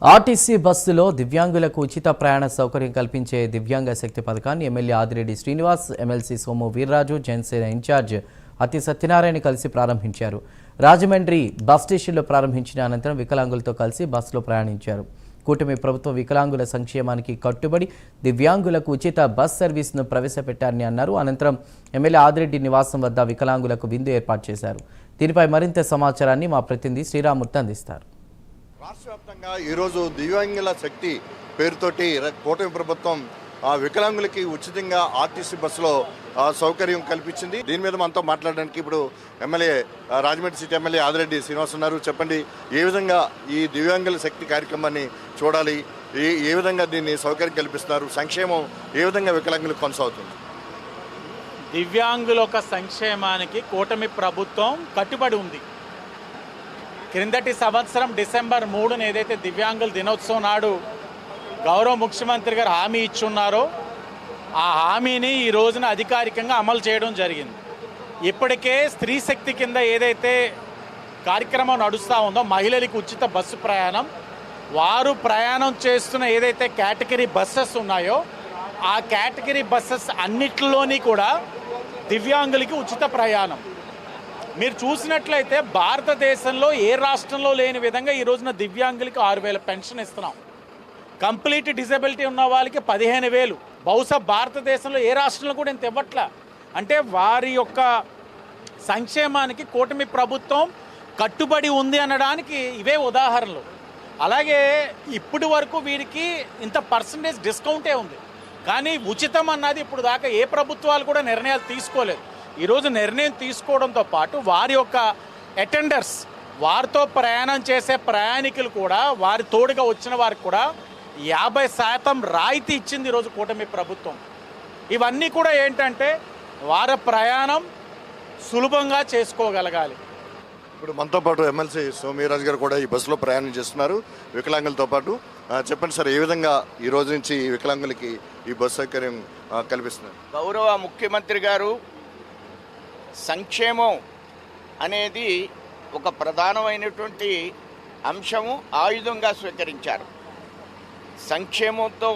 RTC బస్సులో దివ్యాంగులకు ఉచిత ప్రయాణ సౌకర్యం కల్పించే దివ్యాంగ శక్తి పథకాన్ని MLA Adireddy Srinivas, MLC Somu Veerraju, Janasena incharge Atti Satyanarayana కలిసి ప్రారంభించారు. రాజమండ్రి బస్ స్టేషన్లో ప్రారంభించిన అనంతరం వికలాంగులతో కలిసి బస్సులో ప్రయాణించారు. కూటమి ప్రభుత్వం వికలాంగుల సంక్షేమానికి కట్టుబడి దివ్యాంగులకు ఉచిత బస్ సర్వీస్ను ప్రవేశపెట్టారని అన్నారు. అనంతరం ఎమ్మెల్యే ఆదిరెడ్డి నివాసం వద్ద వికలాంగులకు విందు ఏర్పాటు చేశారు. దీనిపై మరింత సమాచారాన్ని మా ప్రతినిధి శ్రీరామూర్తి అందిస్తారు. రాష్ట్ర వ్యాప్తంగా ఈరోజు దివ్యాంగుల శక్తి పేరుతోటి కూటమి ప్రభుత్వం వికలాంగులకి ఉచితంగా ఆర్టీసీ బస్సులో సౌకర్యం కల్పించింది. దీని మీద మనతో మాట్లాడడానికి ఇప్పుడు MLA Rajahmundry city MLA Adireddy Srinivas ఉన్నారు. చెప్పండి, ఏ విధంగా ఈ దివ్యాంగుల శక్తి కార్యక్రమాన్ని చూడాలి, ఏ విధంగా దీన్ని సౌకర్యం కల్పిస్తున్నారు, సంక్షేమం ఏ విధంగా వికలాంగులకు కొనసాగుతుంది? దివ్యాంగుల సంక్షేమానికి కూటమి ప్రభుత్వం కట్టుబడి ఉంది. క్రిందటి సంవత్సరం డిసెంబర్ 3న ఏదైతే దివ్యాంగుల దినోత్సవం నాడు గౌరవ ముఖ్యమంత్రి గారు హామీ ఇచ్చున్నారో ఆ హామీని ఈ రోజున అధికారికంగా అమలు చేయడం జరిగింది. ఇప్పటికే స్త్రీ శక్తి కింద ఏదైతే కార్యక్రమం నడుస్తూ ఉందో మహిళలకు ఉచిత బస్సు ప్రయాణం, వారు ప్రయాణం చేస్తున్న ఏదైతే కేటగిరీ బస్సెస్ ఉన్నాయో ఆ కేటగిరీ బస్సెస్ అన్నిటిలోని కూడా దివ్యాంగులకి ఉచిత ప్రయాణం. మీరు చూసినట్లయితే భారతదేశంలో ఏ రాష్ట్రంలో లేని విధంగా ఈ రోజున దివ్యాంగులకి 6,000 పెన్షన్ ఇస్తున్నాం. కంప్లీట్ డిజబిలిటీ ఉన్న వాళ్ళకి 15,000. బహుశా భారతదేశంలో ఏ రాష్ట్రంలో కూడా ఇంత ఇవ్వట్లా. అంటే వారి యొక్క సంక్షేమానికి కూటమి ప్రభుత్వం కట్టుబడి ఉంది అనడానికి ఇవే ఉదాహరణలు. అలాగే ఇప్పటి వరకు వీరికి ఇంత పర్సంటేజ్ డిస్కౌంటే ఉంది, కానీ ఉచితం అన్నది ఇప్పుడు దాకా ఏ ప్రభుత్వాలు కూడా నిర్ణయాలు తీసుకోలేదు. ఈరోజు నిర్ణయం తీసుకోవడంతో పాటు వారి యొక్క అటెండర్స్, వారితో ప్రయాణం చేసే ప్రయాణికులు కూడా, వారి తోడుగా వచ్చిన వారికి కూడా 50% రాయితీ ఇచ్చింది ఈరోజు కూటమి ప్రభుత్వం. ఇవన్నీ కూడా ఏంటంటే వారి ప్రయాణం సులభంగా చేసుకోగలగాలి. ఇప్పుడు మనతో పాటు ఎమ్మెల్సీ సోమవీర్రాజు గారు కూడా ఈ బస్సులో ప్రయాణం చేస్తున్నారు వికలాంగులతో పాటు. చెప్పండి సార్, ఏ విధంగా ఈ రోజు నుంచి వికలాంగులకి ఈ బస్సు సౌకర్యం కల్పిస్తున్నారు? గౌరవ ముఖ్యమంత్రి గారు సంక్షేమం అనేది ఒక ప్రధానమైనటువంటి అంశము, ఆయుధంగా స్వీకరించారు. సంక్షేమంతో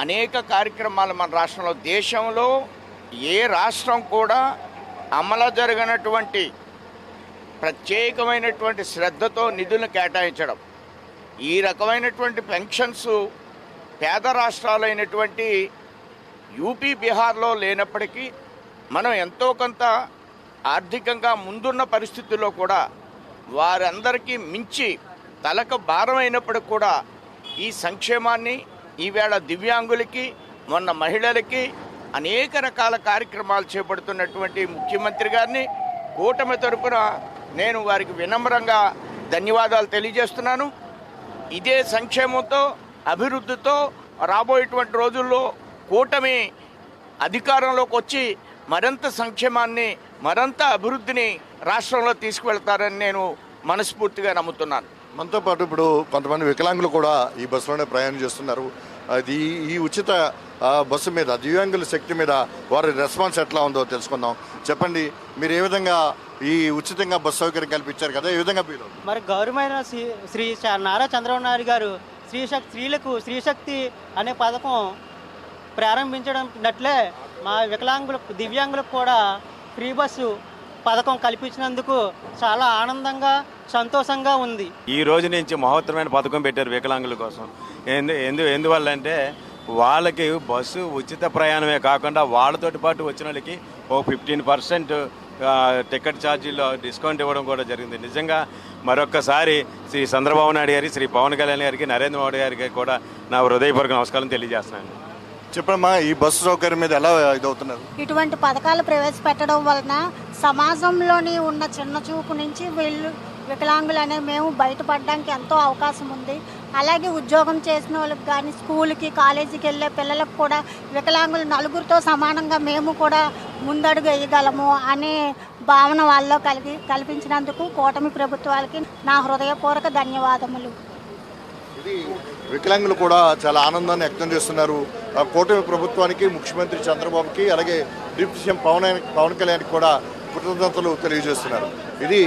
అనేక కార్యక్రమాలు మన రాష్ట్రంలో, దేశంలో ఏ రాష్ట్రం కూడా అమలు జరిగినటువంటి ప్రత్యేకమైనటువంటి శ్రద్ధతో నిధులను కేటాయించడం, ఈ రకమైనటువంటి పెన్షన్స్ పేద రాష్ట్రాలైనటువంటి యూపీ, బీహార్లో లేనప్పటికీ మనం ఎంతో కొంత ఆర్థికంగా ముందున్న పరిస్థితుల్లో కూడా వారందరికీ మించి తలకు భారం అయినప్పటికి కూడా ఈ సంక్షేమాన్ని ఈవేళ దివ్యాంగులకి, మొన్న మహిళలకి అనేక రకాల కార్యక్రమాలు చేపడుతున్నటువంటి ముఖ్యమంత్రి గారిని కూటమి తరపున నేను వారికి వినమ్రంగా ధన్యవాదాలు తెలియజేస్తున్నాను. ఇదే సంక్షేమంతో, అభివృద్ధితో రాబోయేటువంటి రోజుల్లో కూటమి అధికారంలోకి వచ్చి మరింత సంక్షేమాన్ని, మరింత అభివృద్ధిని రాష్ట్రంలో తీసుకువెళ్తారని నేను మనస్ఫూర్తిగా నమ్ముతున్నాను. మనతో పాటు ఇప్పుడు కొంతమంది వికలాంగులు కూడా ఈ బస్సులోనే ప్రయాణం చేస్తున్నారు. అది ఈ ఉచిత బస్సు మీద, దివ్యాంగుల శక్తి మీద వారి రెస్పాన్స్ ఎట్లా ఉందో తెలుసుకుందాం. చెప్పండి, మీరు ఏ విధంగా ఈ ఉచితంగా బస్సు సౌకర్యం కల్పించారు కదా, ఏ విధంగా ఫీల్ అవుతుంది? మరి గౌరవమైన శ్రీ నారా చంద్రబాబు నాయుడు గారు స్త్రీలకు స్త్రీశక్తి అనే పథకం ప్రారంభించడంనట్లే మా వికలాంగులకు, దివ్యాంగులకు కూడా ఫ్రీ బస్సు పథకం కల్పించినందుకు చాలా ఆనందంగా, సంతోషంగా ఉంది. ఈ రోజు నుంచి మహోత్తరమైన పథకం పెట్టారు వికలాంగుల కోసం. ఎందువల్ల అంటే వాళ్ళకి బస్సు ఉచిత ప్రయాణమే కాకుండా వాళ్ళతోటి పాటు వచ్చిన వాళ్ళకి 15% టికెట్ ఛార్జీలో డిస్కౌంట్ ఇవ్వడం కూడా జరిగింది. నిజంగా మరొక్కసారి శ్రీ చంద్రబాబు నాయుడు గారికి, శ్రీ పవన్ కళ్యాణ్ గారికి, నరేంద్ర మోడీ గారికి కూడా నా హృదయపూర్వక నమస్కారం తెలియజేస్తున్నాను. చెప్పమ్మా, ఈ బస్సు సౌకర్యం మీద ఎలా ఇదవుతున్నారు? ఇటువంటి పథకాలు ప్రవేశపెట్టడం వలన సమాజంలోని ఉన్న చిన్న చూపు నుంచి వికలాంగులు అనే మేము బయటపడడానికి ఎంతో అవకాశం ఉంది. అలాగే ఉద్యోగం చేసిన వాళ్ళకి కానీ, స్కూల్కి, కాలేజీకి వెళ్ళే పిల్లలకు కూడా వికలాంగులు నలుగురితో సమానంగా మేము కూడా ముందడుగు వేయగలము అనే భావన వాళ్ళలో కల్పించినందుకు కూటమి ప్రభుత్వాలకి నా హృదయపూర్వక ధన్యవాదములు. ఇది వికలాంగులు కూడా చాలా ఆనందాన్ని వ్యక్తం చేస్తున్నారు. కూటమి ప్రభుత్వానికి, ముఖ్యమంత్రి చంద్రబాబుకి, అలాగే డిప్యూటీ సీఎం పవన్ కళ్యాణ్కి కూడా కృతజ్ఞతలు తెలియజేస్తున్నారు. ఇది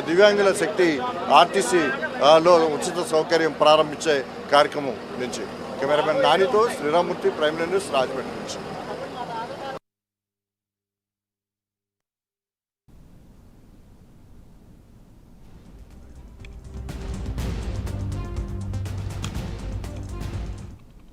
దివ్యాంగుల శక్తి ఆర్టీసీలో ఉచిత సౌకర్యం ప్రారంభించే కార్యక్రమం నుంచి కెమెరామెన్ నానితో శ్రీరామూర్తి, ప్రైమ్ న్యూస్, రాజమండ్రి నుంచి.